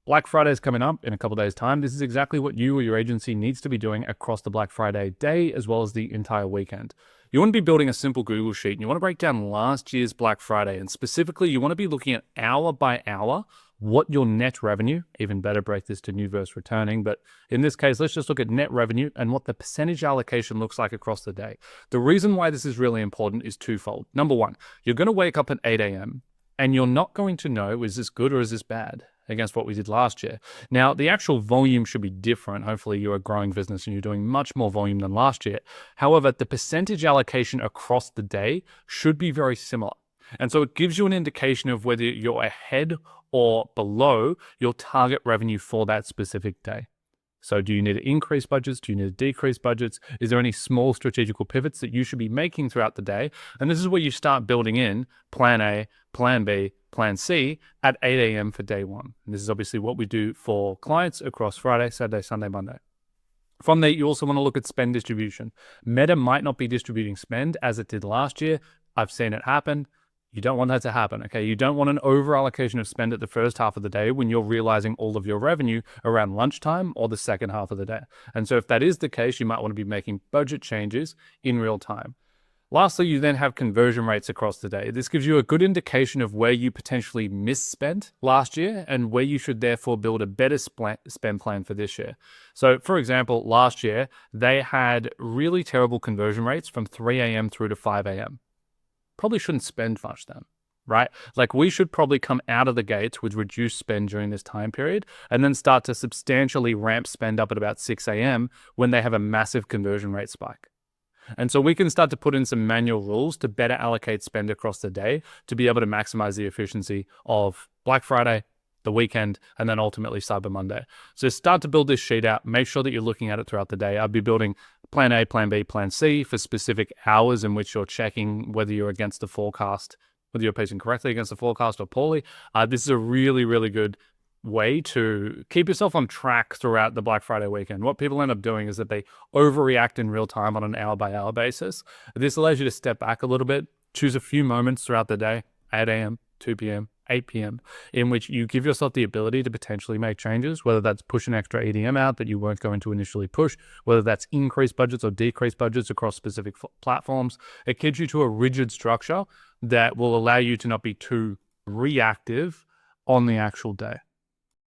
Black Friday is coming up in a couple of days' time. This is exactly what you or your agency needs to be doing across the Black Friday day as well as the entire weekend. You want to be building a simple Google sheet and you want to break down last year's Black Friday. And specifically, you want to be looking at hour by hour what your net revenue, even better break this to new versus returning, but in this case, let's just look at net revenue and what the percentage allocation looks like across the day. The reason why this is really important is twofold. Number one, you're going to wake up at 8 a.m. and you're not going to know, is this good or is this bad against what we did last year? Now, the actual volume should be different. Hopefully you're a growing business and you're doing much more volume than last year. However, the percentage allocation across the day should be very similar. And so it gives you an indication of whether you're ahead or below your target revenue for that specific day. So do you need to increase budgets? Do you need to decrease budgets? Is there any small strategical pivots that you should be making throughout the day? And this is where you start building in plan A, plan B, plan C at 8 a.m. for day one. And this is obviously what we do for clients across Friday, Saturday, Sunday, Monday. From there, you also want to look at spend distribution. Meta might not be distributing spend as it did last year. I've seen it happen. You don't want that to happen, okay? You don't want an over allocation of spend at the first half of the day when you're realizing all of your revenue around lunchtime or the second half of the day. And so if that is the case, you might want to be making budget changes in real time. Lastly, you then have conversion rates across the day. This gives you a good indication of where you potentially misspent last year and where you should therefore build a better spend plan for this year. So for example, last year, they had really terrible conversion rates from 3 a.m. through to 5 a.m. Probably shouldn't spend much then, right? Like we should probably come out of the gates with reduced spend during this time period and then start to substantially ramp spend up at about 6 a.m. when they have a massive conversion rate spike. And so we can start to put in some manual rules to better allocate spend across the day to be able to maximize the efficiency of Black Friday, the weekend, and then ultimately Cyber Monday. So start to build this sheet out. Make sure that you're looking at it throughout the day. I'll be building plan A, plan B, plan C for specific hours in which you're checking whether you're against the forecast, whether you're pacing correctly against the forecast or poorly. This is a really, really good way to keep yourself on track throughout the Black Friday weekend. What people end up doing is that they overreact in real time on an hour-by-hour basis. This allows you to step back a little bit, choose a few moments throughout the day, 8 a.m., 2 p.m., 8 p.m., in which you give yourself the ability to potentially make changes, whether that's push an extra EDM out that you weren't going to initially push, whether that's increase budgets or decrease budgets across specific platforms. It gives you to a rigid structure that will allow you to not be too reactive on the actual day.